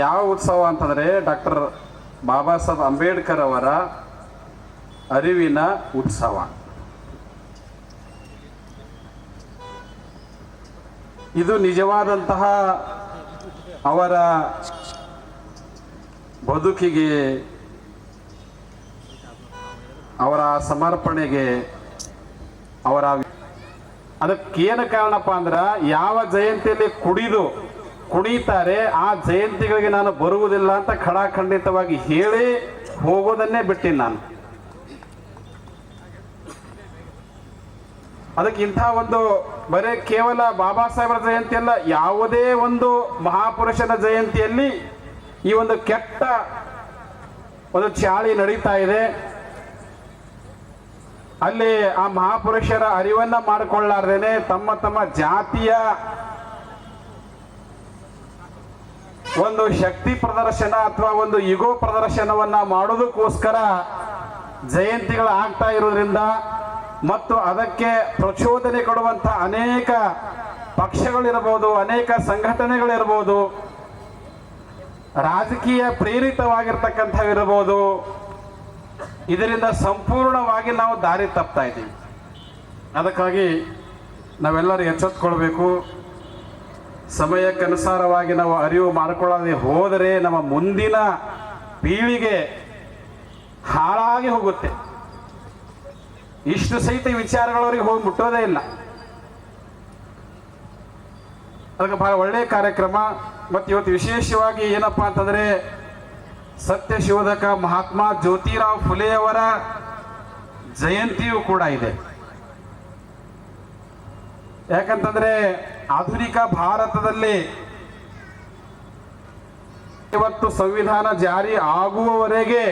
ಯಾವ ಉತ್ಸವ ಅಂತಂದರೆ ಡಾಕ್ಟರ್ ಬಾಬಾ ಸಾಹೇಬ್ ಅಂಬೇಡ್ಕರ್ ಅವರ ಅರಿವಿನ ಉತ್ಸವ. ಇದು ನಿಜವಾದಂತಹ ಅವರ ಬದುಕಿಗೆ, ಅವರ ಸಮರ್ಪಣೆಗೆ, ಅವರ ಅದಕ್ಕೇನು ಕಾರಣಪ್ಪ ಅಂದ್ರೆ ಯಾವ ಜಯಂತಿಯಲ್ಲಿ ಕುಣಿತಾರೆ ಆ ಜಯಂತಿಗಳಿಗೆ ನಾನು ಬರುವುದಿಲ್ಲ ಅಂತ ಖಡಾಖಂಡಿತವಾಗಿ ಹೇಳಿ ಹೋಗೋದನ್ನೇ ಬಿಟ್ಟಿನಿ ನಾನು. ಅದಕ್ಕೆ ಇಂಥ ಒಂದು ಬರೀ ಕೇವಲ ಬಾಬಾ ಸಾಹೇಬರ ಜಯಂತಿ ಅಲ್ಲ, ಯಾವುದೇ ಒಂದು ಮಹಾಪುರುಷನ ಜಯಂತಿಯಲ್ಲಿ ಈ ಒಂದು ಕೆಟ್ಟ ಒಂದು ಚಾಳಿ ನಡೀತಾ ಇದೆ. ಅಲ್ಲಿ ಆ ಮಹಾಪುರುಷರ ಅರಿವನ್ನ ಮಾಡಿಕೊಳ್ಳಾರ್ದೇನೆ ತಮ್ಮ ಜಾತಿಯ ಒಂದು ಶಕ್ತಿ ಪ್ರದರ್ಶನ ಅಥವಾ ಒಂದು ಯುಗೋ ಪ್ರದರ್ಶನವನ್ನ ಮಾಡೋದಕ್ಕೋಸ್ಕರ ಜಯಂತಿಗಳು ಆಗ್ತಾ ಇರೋದ್ರಿಂದ ಮತ್ತು ಅದಕ್ಕೆ ಪ್ರಚೋದನೆ ಕೊಡುವಂಥ ಅನೇಕ ಪಕ್ಷಗಳಿರ್ಬೋದು, ಅನೇಕ ಸಂಘಟನೆಗಳಿರ್ಬೋದು, ರಾಜಕೀಯ ಪ್ರೇರಿತವಾಗಿರ್ತಕ್ಕಂಥವಿರ್ಬೋದು, ಇದರಿಂದ ಸಂಪೂರ್ಣವಾಗಿ ನಾವು ದಾರಿ ತಪ್ತಾ ಇದ್ದೀವಿ. ಅದಕ್ಕಾಗಿ ನಾವೆಲ್ಲರೂ ಎಚ್ಚೆತ್ತುಕೊಳ್ಬೇಕು. ಸಮಯಕ್ಕನುಸಾರವಾಗಿ ನಾವು ಅರಿವು ಮಾಡಿಕೊಳ್ಳದೆ ಹೋದರೆ ನಮ್ಮ ಮುಂದಿನ ಪೀಳಿಗೆ ಹಾಳಾಗಿ ಹೋಗುತ್ತೆ. ಇಷ್ಟು ಸಹಿತ ವಿಚಾರಗಳವರಿಗೆ ಹೋಗಿ ಮುಟ್ಟೋದೇ ಇಲ್ಲ. ಅದಕ್ಕೆ ಬಹಳ ಒಳ್ಳೆಯ ಕಾರ್ಯಕ್ರಮ. ಮತ್ತು ಇವತ್ತು ವಿಶೇಷವಾಗಿ ಏನಪ್ಪಾ ಅಂತಂದರೆ ಸತ್ಯಶೋಧಕ ಮಹಾತ್ಮ ಜ್ಯೋತಿರಾವ್ ಫುಲೆಯವರ ಜಯಂತಿಯೂ ಕೂಡ ಇದೆ. ಯಾಕಂತಂದ್ರೆ ಆಧುನಿಕ ಭಾರತದಲ್ಲಿ ಇವತ್ತು ಸಂವಿಧಾನ ಜಾರಿ ಆಗುವವರೆಗೆ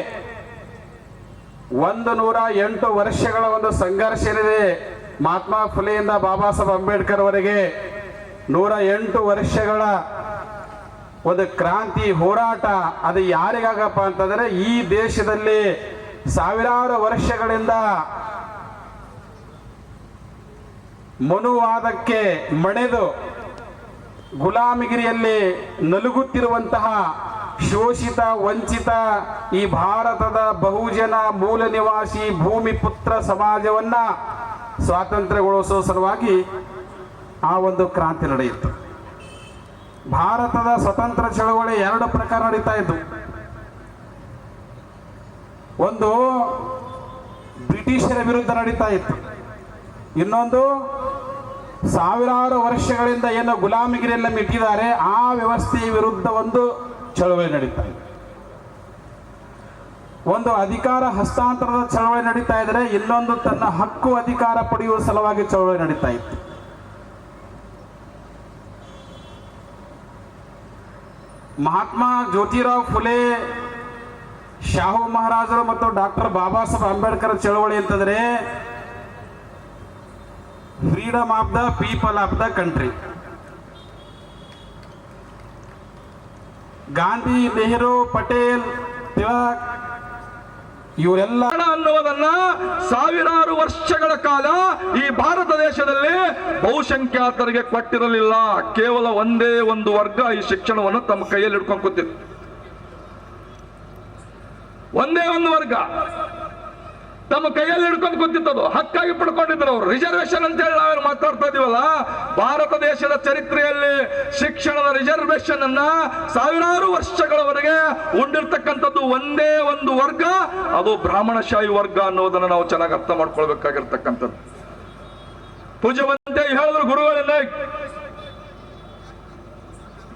108 ವರ್ಷಗಳ ಒಂದು ಸಂಘರ್ಷ ಏನಿದೆ. ಮಹಾತ್ಮ ಫುಲೆಯಿಂದ ಬಾಬಾ ಸಾಹೇಬ್ ಅಂಬೇಡ್ಕರ್ ವರೆಗೆ 108 ವರ್ಷಗಳ ಒಂದು ಕ್ರಾಂತಿ ಹೋರಾಟ. ಅದು ಯಾರಿಗಾಗಪ್ಪ ಅಂತಂದ್ರೆ ಈ ದೇಶದಲ್ಲಿ ಸಾವಿರಾರು ವರ್ಷಗಳಿಂದ ಮನುವಾದಕ್ಕೆ ಮಣೆದು ಗುಲಾಮಗಿರಿಯಲ್ಲಿ ನಲುಗುತ್ತಿರುವಂತಹ ಶೋಷಿತ ವಂಚಿತ ಈ ಭಾರತದ ಬಹುಜನ ಮೂಲ ನಿವಾಸಿ ಭೂಮಿ ಪುತ್ರ ಸಮಾಜವನ್ನ ಸ್ವಾತಂತ್ರ್ಯಗೊಳಿಸುವ ಸಲುವಾಗಿ ಆ ಒಂದು ಕ್ರಾಂತಿ ನಡೆಯಿತು. ಭಾರತದ ಸ್ವತಂತ್ರ ಚಳವಳಿ 2 ಪ್ರಕಾರ ನಡೀತಾ ಇದ್ದು. ಒಂದು ಬ್ರಿಟಿಷರ ವಿರುದ್ಧ ನಡೀತಾ ಇತ್ತು, ಇನ್ನೊಂದು ಸಾವಿರಾರು ವರ್ಷಗಳಿಂದ ಏನು ಗುಲಾಮಗಿರಿಯೆಲ್ಲ ಮಿಟ್ಟಿದ್ದಾರೆ ಆ ವ್ಯವಸ್ಥೆಯ ವಿರುದ್ಧ ಒಂದು ಚಳವಳಿ ನಡೀತಾ ಇದೆ. ಒಂದು ಅಧಿಕಾರ ಹಸ್ತಾಂತರದ ಚಳವಳಿ ನಡೀತಾ ಇದ್ರೆ, ಇನ್ನೊಂದು ತನ್ನ ಹಕ್ಕು ಅಧಿಕಾರ ಪಡೆಯುವ ಸಲುವಾಗಿ ಚಳವಳಿ ನಡೀತಾ ಇತ್ತು. ಮಹಾತ್ಮ ಜ್ಯೋತಿರಾವ್ ಫುಲೆ, ಶಾಹು ಮಹಾರಾಜರು ಮತ್ತು ಡಾಕ್ಟರ್ ಬಾಬಾ ಸಾಹೇಬ್ ಅಂಬೇಡ್ಕರ್ ಚಳವಳಿ ಅಂತಂದ್ರೆ freedom of the people of the country. Gandhi, Nehru, Patel, Tilak ಇವರೆಲ್ಲ ಅನ್ನುವುದನ್ನ ಸಾವಿರಾರು ವರ್ಷಗಳ ಕಾಲ ಈ ಭಾರತ ದೇಶದಲ್ಲಿ ಬಹುಸಂಖ್ಯಾತರಿಗೆ ಕೊಟ್ಟಿರಲಿಲ್ಲ. ಕೇವಲ ಒಂದೇ ಒಂದು ವರ್ಗ ಈ ಶಿಕ್ಷಣವನ್ನು ತಮ್ಮ ಕೈಯಲ್ಲಿ ಹಿಡ್ಕೊಂಡು ಕೂತಿತ್ತು. ಒಂದೇ ಒಂದು ವರ್ಗ ತಮ್ಮ ಕೈಯಲ್ಲಿ ಹಿಡ್ಕೊಂಡು ಕೂತಿತ್ತದು, ಹಕ್ಕಾಗಿ ಪಡ್ಕೊಂಡಿದ್ರು ಅವರು. ರಿಸರ್ವೇಶನ್ ಅಂತ ಹೇಳಿ ನಾವೇನು ಮಾತಾಡ್ತಾ ಇದೀವಲ್ಲ, ಭಾರತ ದೇಶದ ಚರಿತ್ರೆಯಲ್ಲಿ ಶಿಕ್ಷಣದ ರಿಸರ್ವೇಶನ್ ಅನ್ನ ಸಾವಿರಾರು ವರ್ಷಗಳವರೆಗೆ ಉಂಡಿರ್ತಕ್ಕಂಥದ್ದು ಒಂದೇ ಒಂದು ವರ್ಗ, ಅದು ಬ್ರಾಹ್ಮಣಶಾಹಿ ವರ್ಗ ಅನ್ನೋದನ್ನ ನಾವು ಚೆನ್ನಾಗಿ ಅರ್ಥ ಮಾಡ್ಕೊಳ್ಬೇಕಾಗಿರ್ತಕ್ಕಂಥದ್ದು. ಪೂಜ್ಯವಂತೆ ಹೇಳಿದ್ರು ಗುರುಗಳನ್ನ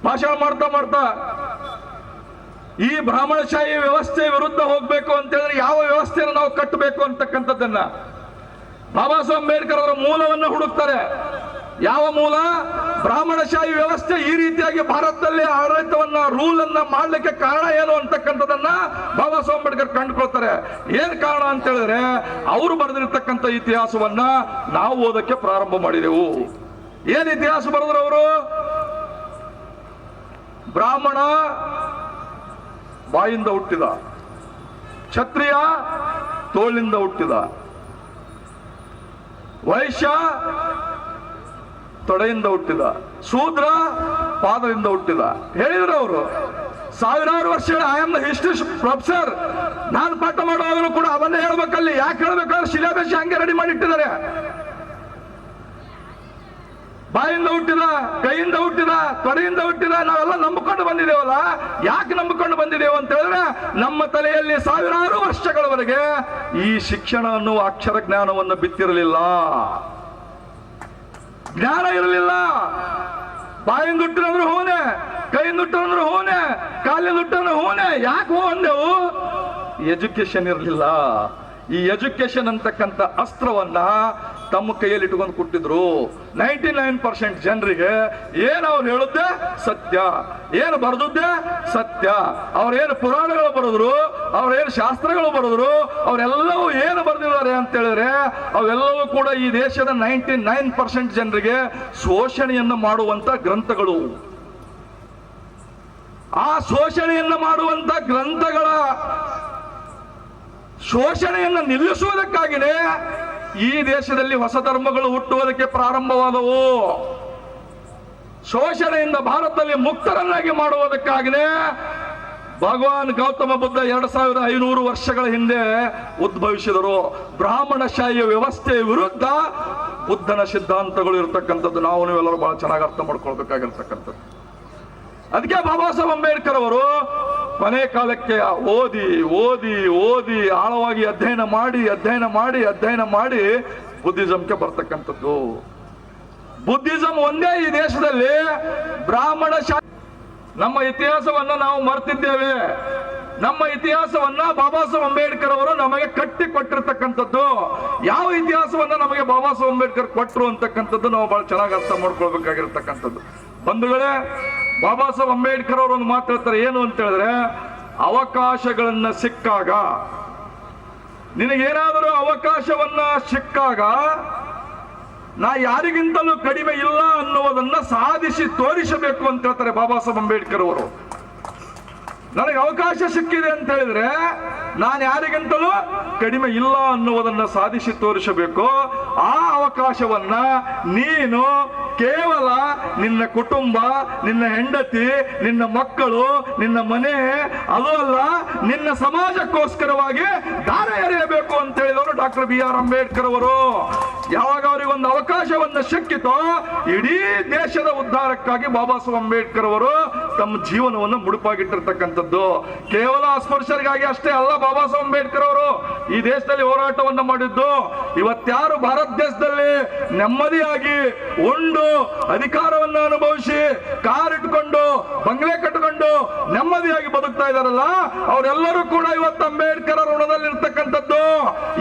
ಭಾಷಣ ಮಾಡ್ತಾ ಈ ಬ್ರಾಹ್ಮಣಶಾಹಿ ವ್ಯವಸ್ಥೆ ವಿರುದ್ಧ ಹೋಗ್ಬೇಕು ಅಂತ ಹೇಳಿದ್ರೆ ಯಾವ ವ್ಯವಸ್ಥೆಯನ್ನು ನಾವು ಕಟ್ಟಬೇಕು ಅಂತಕ್ಕಂಥದ್ದನ್ನ ಬಾಬಾ ಸಾಹೇಬ್ ಅಂಬೇಡ್ಕರ್ ಅವರ ಮೂಲವನ್ನು ಹುಡುಕ್ತಾರೆ. ಯಾವ ಮೂಲ? ಬ್ರಾಹ್ಮಣಶಾಹಿ ವ್ಯವಸ್ಥೆ ಈ ರೀತಿಯಾಗಿ ಭಾರತದಲ್ಲಿ ಆಡಳಿತವನ್ನ ರೂಲ್ ಅನ್ನ ಮಾಡ್ಲಿಕ್ಕೆ ಕಾರಣ ಏನು ಅಂತಕ್ಕಂಥದನ್ನ ಬಾಬಾ ಸಾಹೇಬ್ ಅಂಬೇಡ್ಕರ್ ಕಂಡುಕೊಳ್ತಾರೆ. ಏನ್ ಕಾರಣ ಅಂತ ಹೇಳಿದ್ರೆ ಅವರು ಬರೆದಿರ್ತಕ್ಕಂಥ ಇತಿಹಾಸವನ್ನ ನಾವು ಓದಕ್ಕೆ ಪ್ರಾರಂಭ ಮಾಡಿದೆವು. ಏನ್ ಇತಿಹಾಸ ಬರೆದ್ರು ಅವರು? ಬ್ರಾಹ್ಮಣ ಬಾಯಿಂದ ಹುಟ್ಟಿದ, ಕ್ಷತ್ರಿಯ ತೋಳಿಂದ ಹುಟ್ಟಿದ, ವೈಶ್ಯ ತೊಡೆಯಿಂದ ಹುಟ್ಟಿದ, ಶೂದ್ರ ಪಾದದಿಂದ ಹುಟ್ಟಿದ ಹೇಳಿದ್ರು ಅವರು. ಸಾವಿರಾರು ವರ್ಷಗಳ I am the history professor. ನಾನು ಪಾಠ ಮಾಡುವಾಗಲೂ ಕೂಡ ಅವನ್ನೇ ಹೇಳ್ಬೇಕಲ್ಲಿ. ಯಾಕೆ ಹೇಳ್ಬೇಕಾದ್ರೆ ಸಿಲೆಬಸ್ ಹಂಗೆ ರೆಡಿ ಮಾಡಿಟ್ಟಿದ್ದಾರೆ. ಬಾಯಿಂದ ಹುಟ್ಟಿದ, ಕೈಯಿಂದ ಹುಟ್ಟಿದ, ತೊಡೆಯಿಂದ ಹುಟ್ಟಿದ ನಾವೆಲ್ಲ ನಂಬಿಕೊಂಡು ಬಂದಿದ್ದೇವಲ್ಲ. ಯಾಕೆ ನಂಬಿಕೊಂಡು ಬಂದಿದ್ದೇವೆ ಅಂತ ಹೇಳಿದ್ರೆ ನಮ್ಮ ತಲೆಯಲ್ಲಿ ಸಾವಿರಾರು ವರ್ಷಗಳವರೆಗೆ ಈ ಶಿಕ್ಷಣ ಅನ್ನುವ ಅಕ್ಷರ ಜ್ಞಾನವನ್ನು ಬಿತ್ತಿರಲಿಲ್ಲ, ಜ್ಞಾನ ಇರಲಿಲ್ಲ. ಬಾಯಿಂದ ಹುಟ್ಟಿದ್ರೆ ಹೂನೆ, ಕೈಯಿಂದ ಹುಟ್ಟಿದ್ರೆ ಹೂನೆ, ಕಾಲಿಂದ ಹುಟ್ಟಿದ್ರೆ ಹೂನೆ. ಯಾಕೆ ಹೂ ಅಂದೆವು? ಎಜುಕೇಶನ್ ಇರಲಿಲ್ಲ. ಈ ಎಜುಕೇಶನ್ ಅಂತಕ್ಕಂಥ ಅಸ್ತ್ರವನ್ನ ತಮ್ಮ ಕೈಯಲ್ಲಿ ಇಟ್ಕೊಂಡು ಕೊಟ್ಟಿದ್ರು. 99% ಜನರಿಗೆ ಏನು ಅವ್ರು ಹೇಳುತ್ತೆ ಸತ್ಯ, ಏನು ಬರೆದದ್ದೇ ಸತ್ಯ. ಅವ್ರೇನು ಪುರಾಣಗಳು ಬರೆದ್ರು, ಅವ್ರೇನು ಶಾಸ್ತ್ರಗಳು ಬರೆದ್ರು, ಅವರೆಲ್ಲವೂ ಏನು ಬರೆದಿದ್ದಾರೆ ಅಂತ ಹೇಳಿದ್ರೆ ಅವೆಲ್ಲವೂ ಕೂಡ ಈ ದೇಶದ 99% ಜನರಿಗೆ ಶೋಷಣೆಯನ್ನು ಮಾಡುವಂತ ಗ್ರಂಥಗಳು. ಆ ಶೋಷಣೆಯನ್ನು ಮಾಡುವಂತ ಗ್ರಂಥಗಳ ಶೋಷಣೆಯನ್ನು ನಿಲ್ಲಿಸುವುದಕ್ಕಾಗಿಯೇ ಈ ದೇಶದಲ್ಲಿ ಹೊಸ ಧರ್ಮಗಳು ಹುಟ್ಟುವುದಕ್ಕೆ ಪ್ರಾರಂಭವಾದವು. ಶೋಷಣೆಯಿಂದ ಭಾರತದಲ್ಲಿ ಮುಕ್ತರನ್ನಾಗಿ ಮಾಡುವುದಕ್ಕಾಗಿಯೇ ಭಗವಾನ್ ಗೌತಮ ಬುದ್ಧ 2500 ವರ್ಷಗಳ ಹಿಂದೆ ಉದ್ಭವಿಸಿದರು. ಬ್ರಾಹ್ಮಣಶಾಹಿಯ ವ್ಯವಸ್ಥೆಯ ವಿರುದ್ಧ ಬುದ್ಧನ ಸಿದ್ಧಾಂತಗಳು ಇರತಕ್ಕಂಥದ್ದು ನಾವು ನೀವೆಲ್ಲರೂ ಬಹಳ ಚೆನ್ನಾಗಿ ಅರ್ಥ ಮಾಡ್ಕೊಳ್ಬೇಕಾಗಿರ್ತಕ್ಕಂಥದ್ದು. ಅದಕ್ಕೆ ಬಾಬಾ ಸಾಹೇಬ್ ಅಂಬೇಡ್ಕರ್ ಅವರು ಕೊನೆ ಕಾಲಕ್ಕೆ ಓದಿ ಓದಿ ಓದಿ ಆಳವಾಗಿ ಅಧ್ಯಯನ ಮಾಡಿ ಬುದ್ಧಿಸಂಗೆ ಬರ್ತಕ್ಕಂಥದ್ದು. ಬುದ್ಧಿಸಂ ಒಂದೇ ಈ ದೇಶದಲ್ಲಿ ಬ್ರಾಹ್ಮಣ ನಮ್ಮ ಇತಿಹಾಸವನ್ನ ನಾವು ಮರ್ತಿದ್ದೇವೆ. ನಮ್ಮ ಇತಿಹಾಸವನ್ನ ಬಾಬಾ ಸಾಹೇಬ್ ಅಂಬೇಡ್ಕರ್ ಅವರು ನಮಗೆ ಕಟ್ಟಿ ಕೊಟ್ಟಿರ್ತಕ್ಕಂಥದ್ದು. ಯಾವ ಇತಿಹಾಸವನ್ನ ನಮಗೆ ಬಾಬಾ ಸಾಹೇಬ್ ಅಂಬೇಡ್ಕರ್ ಕೊಟ್ಟರು ಅಂತಕ್ಕಂಥದ್ದು ನಾವು ಬಹಳ ಚೆನ್ನಾಗಿ ಅರ್ಥ ಮಾಡ್ಕೊಳ್ಬೇಕಾಗಿರ್ತಕ್ಕಂಥದ್ದು. ಬಂಧುಗಳೇ, ಬಾಬಾ ಸಾಹೇಬ್ ಅಂಬೇಡ್ಕರ್ ಅವರು ಒಂದು ಮಾತು ಹೇಳ್ತಾರೆ. ಏನು ಅಂತ ಹೇಳಿದ್ರೆ, ಅವಕಾಶಗಳನ್ನ ಸಿಕ್ಕಾಗ, ನಿನಗೇನಾದರೂ ಅವಕಾಶವನ್ನ ಸಿಕ್ಕಾಗ ನಾ ಯಾರಿಗಿಂತಲೂ ಕಡಿಮೆ ಇಲ್ಲ ಅನ್ನುವುದನ್ನ ಸಾಧಿಸಿ ತೋರಿಸಬೇಕು ಅಂತ ಹೇಳ್ತಾರೆ ಬಾಬಾ ಸಾಹೇಬ್ ಅಂಬೇಡ್ಕರ್ ಅವರು. ನನಗೆ ಅವಕಾಶ ಸಿಕ್ಕಿದೆ ಅಂತ ಹೇಳಿದ್ರೆ ನಾನು ಯಾರಿಗಿಂತಲೂ ಕಡಿಮೆ ಇಲ್ಲ ಅನ್ನುವುದನ್ನ ಸಾಧಿಸಿ ತೋರಿಸಬೇಕು. ಆ ಅವಕಾಶವನ್ನ ನೀನು ಕೇವಲ ನಿನ್ನ ಕುಟುಂಬ, ನಿನ್ನ ಹೆಂಡತಿ, ನಿನ್ನ ಮಕ್ಕಳು, ನಿನ್ನ ಮನೆ, ಅದು ಅಲ್ಲ ನಿನ್ನ ಸಮಾಜಕ್ಕೋಸ್ಕರವಾಗಿ ದಾರ ಎರೆಯಬೇಕು ಅಂತ ಹೇಳಿದವರು ಡಾಕ್ಟರ್ BR ಅಂಬೇಡ್ಕರ್ ಅವರು. ಯಾವಾಗ ಅವರಿಗೆ ಒಂದು ಅವಕಾಶವನ್ನು ಸಿಕ್ಕಿತೋ ಇಡೀ ದೇಶದ ಉದ್ಧಾರಕ್ಕಾಗಿ ಬಾಬಾ ಸಾಹೇಬ್ ಅಂಬೇಡ್ಕರ್ ಅವರು ತಮ್ಮ ಜೀವನವನ್ನು ಮುಡುಪಾಗಿಟ್ಟಿರ್ತಕ್ಕಂಥದ್ದು. ಕೇವಲ ಅಸ್ಪೃಶ್ಯರಿಗಾಗಿ ಅಷ್ಟೇ ಅಲ್ಲ ಬಾಬಾ ಸಾಹೇಬ್ ಅಂಬೇಡ್ಕರ್ ಅವರು ಈ ದೇಶದಲ್ಲಿ ಹೋರಾಟವನ್ನು ಮಾಡಿದ್ದು. ಇವತ್ಯಾರು ಭಾರತ ದೇಶದಲ್ಲಿ ನೆಮ್ಮದಿಯಾಗಿ ಉಂಡು ಅಧಿಕಾರವನ್ನು ಅನುಭವಿಸಿ ಕಾರ್ ಇಟ್ಕೊಂಡು ಬಂಗ್ಲೆ ಕಟ್ಟಿಕೊಂಡು ನೆಮ್ಮದಿಯಾಗಿ ಬದುಕ್ತಾ ಇದಾರಲ್ಲ, ಅವರೆಲ್ಲರೂ ಕೂಡ ಇವತ್ತು ಅಂಬೇಡ್ಕರ್ ಋಣದಲ್ಲಿರ್ತಕ್ಕಂಥದ್ದು.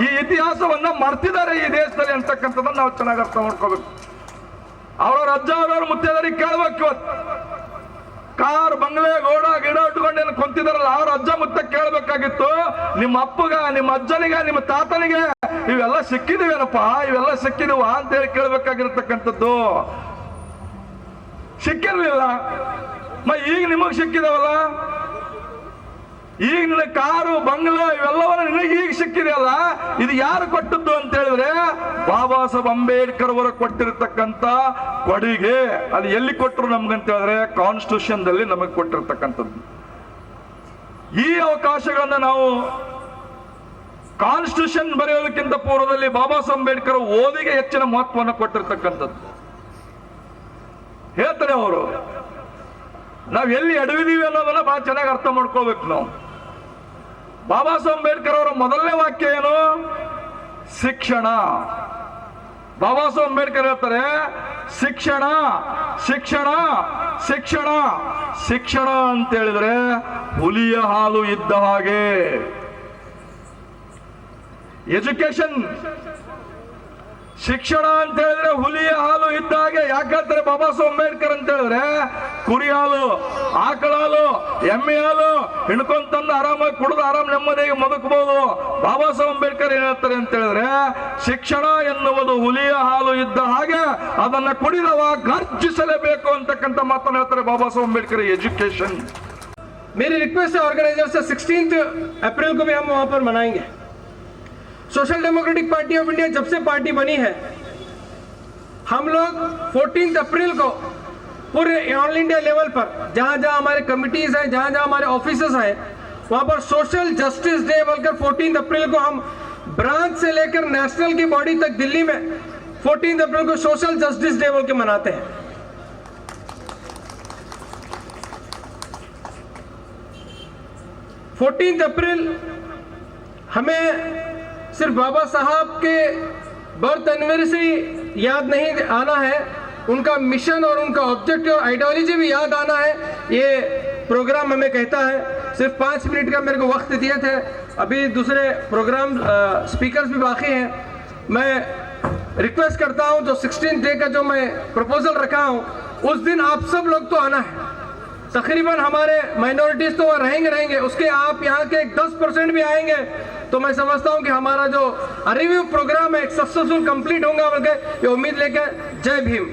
ಈ ಇತಿಹಾಸವನ್ನ ಮರ್ತಿದ್ದಾರೆ ಈ ದೇಶದಲ್ಲಿ ಅಂತಕ್ಕಂಥದ್ದನ್ನು ನಾವು ಚೆನ್ನಾಗಿ ಅರ್ಥ ಮಾಡ್ಕೋಬೇಕು. ಅವರ ಅಜ್ಜ ಅವರವ್ರ ಮುತ್ತೈದರಿಗೆ ಕೇಳ್ಬೇಕು. ಇವತ್ತು ಕಾರ್ ಬಂಗ್ಲೆ ಗೋಡ ಗಿಡ ಇಟ್ಕೊಂಡು ಏನು ಕೊಂತಿದಾರಲ್ಲ, ಅವ್ರ ಅಜ್ಜ ಮುತ್ತ ಕೇಳ್ಬೇಕಾಗಿತ್ತು, ನಿಮ್ಮ ಅಪ್ಪಗ, ನಿಮ್ಮ ಅಜ್ಜನಿಗೆ, ನಿಮ್ಮ ತಾತನಿಗೆ ಇವೆಲ್ಲ ಸಿಕ್ಕಿದಿವೇನಪ್ಪ, ಇವೆಲ್ಲ ಸಿಕ್ಕಿದಿವ ಅಂತ ಹೇಳಿ ಕೇಳ್ಬೇಕಾಗಿರ್ತಕ್ಕಂಥದ್ದು. ಸಿಕ್ಕಿರ್ಲಿಲ್ಲ. ಈಗ ನಿಮಗ್ ಸಿಕ್ಕಿದವಲ್ಲ, ಈಗ ನಿನ್ನ ಕಾರು ಬಂಗ್ಲೆ ಇವೆಲ್ಲವನ್ನ ನಿನಗೆ ಈಗ ಸಿಕ್ಕಿದೆಯಲ್ಲ, ಇದು ಯಾರು ಕೊಟ್ಟದ್ದು ಅಂತ ಹೇಳಿದ್ರೆ ಬಾಬಾ ಸಾಹೇಬ್ ಅಂಬೇಡ್ಕರ್ ಅವರು ಕೊಟ್ಟಿರ್ತಕ್ಕಂಥ ಕೊಡುಗೆ. ಅದು ಎಲ್ಲಿ ಕೊಟ್ಟರು ನಮ್ಗಂತ ಹೇಳಿದ್ರೆ ಕಾನ್ಸ್ಟಿಟ್ಯೂಷನ್ ದಲ್ಲಿ ನಮಗೆ ಕೊಟ್ಟಿರ್ತಕ್ಕಂಥದ್ದು. ಈ ಅವಕಾಶಗಳನ್ನ ನಾವು ಕಾನ್ಸ್ಟಿಟ್ಯೂಷನ್ ಬರೆಯೋದಕ್ಕಿಂತ ಪೂರ್ವದಲ್ಲಿ ಬಾಬಾ ಸಾಹೇಬ್ ಅಂಬೇಡ್ಕರ್ ಓದಿಗೆ ಹೆಚ್ಚಿನ ಮಹತ್ವವನ್ನು ಕೊಟ್ಟಿರ್ತಕ್ಕಂಥದ್ದು. ಹೇಳ್ತಾರೆ ಅವರು, ನಾವ್ ಎಲ್ಲಿ ಎಡವಿದೀವಿ ಅನ್ನೋದನ್ನ ಬಹಳ ಚೆನ್ನಾಗಿ ಅರ್ಥ ಮಾಡ್ಕೋಬೇಕು ನಾವು. ಬಾಬಾ ಸಾಹೇಬ್ ಅಂಬೇಡ್ಕರ್ ಅವರ ಮೊದಲನೇ ವಾಕ್ಯ ಏನು? ಶಿಕ್ಷಣ. ಬಾಬಾ ಸಾಹೇಬ್ ಅಂಬೇಡ್ಕರ್ ಹೇಳ್ತಾರೆ ಶಿಕ್ಷಣ ಶಿಕ್ಷಣ ಶಿಕ್ಷಣ. ಶಿಕ್ಷಣ ಅಂತ ಹೇಳಿದ್ರೆ ಹುಲಿಯ ಹಾಲು ಇದ್ದ ಹಾಗೆ. ಎಜುಕೇಶನ್, ಶಿಕ್ಷಣ ಅಂತ ಹೇಳಿದ್ರೆ ಹುಲಿಯ ಹಾಲು ಇದ್ದ ಹಾಗೆ. ಯಾಕಂತಾರೆ ಬಾಬಾ ಸಾಹೇಬ್ ಅಂಬೇಡ್ಕರ್ ಅಂತ ಹೇಳಿದ್ರೆ ಕುರಿ ಹಾಲು, ಆಕಳ ಹಾಲು, ಎಮ್ಮೆ ಹಾಲು ಹಿಡ್ಕೊಂತಂದು ಆರಾಮಾಗಿ ಕುಡಿದು ಆರಾಮ್ ನೆಮ್ಮದಿಯಾಗಿ ಬದುಕಬಹುದು. ಬಾಬಾ ಸಾಹೇಬ್ ಅಂಬೇಡ್ಕರ್ ಏನ್ ಹೇಳ್ತಾರೆ ಅಂತ ಹೇಳಿದ್ರೆ ಶಿಕ್ಷಣ ಎನ್ನುವುದು ಹುಲಿಯ ಹಾಲು ಇದ್ದ ಹಾಗೆ, ಅದನ್ನ ಕುಡಿದವ ಗರ್ಜಿಸಲೇಬೇಕು ಅಂತಕ್ಕಂಥ ಮಾತನ್ನ ಹೇಳ್ತಾರೆ ಬಾಬಾ ಸಾಹೇಬ್ ಅಂಬೇಡ್ಕರ್. ಎಜುಕೇಶನ್. मेरी रिक्वेस्ट है ऑर्गेनाइजर से 16 अप्रैल को भी हम वहां पर मनाएंगे. Social democratic party of India जब से पार्टी बनी है, हम लोग 14 अप्रैल को पूरे ऑल इंडिया लेवल पर जहाँ जहाँ हमारे कमिटीज हैं, जहाँ जहाँ हमारे ऑफिसेस हैं, वहाँ पर सोशल जस्टिस डे बोलकर 14 अप्रैल को हम ब्रांच से लेकर नेशनल की बॉडी तक दिल्ली में 14 अप्रैल को सोशल जस्टिस डे बोल के मनाते हैं। फोर्टीन अप्रैल हमें सिर्फ बाबा साहब के बर्थ एनिवर्सरी याद नहीं आना है, उनका मिशन और उनका ऑब्जेक्टिव और आइडियोलॉजी भी याद आना है। ये प्रोग्राम हमें कहता है। सिर्फ 5 मिनट का मेरे को वक्त दिए थे, अभी दूसरे प्रोग्राम स्पीकर्स भी बाकी हैं। मैं रिक्वेस्ट करता हूं जो 16 डे का जो मैं प्रपोजल रखा हूं, उस दिन आप सब लोग तो आना है। तकरीबन हमारे माइनॉरिटीज तो वहाँ रहेंगे, उसके आप यहाँ के 10% भी आएंगे तो मैं समझता हूँ कि हमारा जो रिव्यू प्रोग्राम है सक्सेसफुल कंप्लीट होगा, बल्कि ये उम्मीद लेकर जय भीम।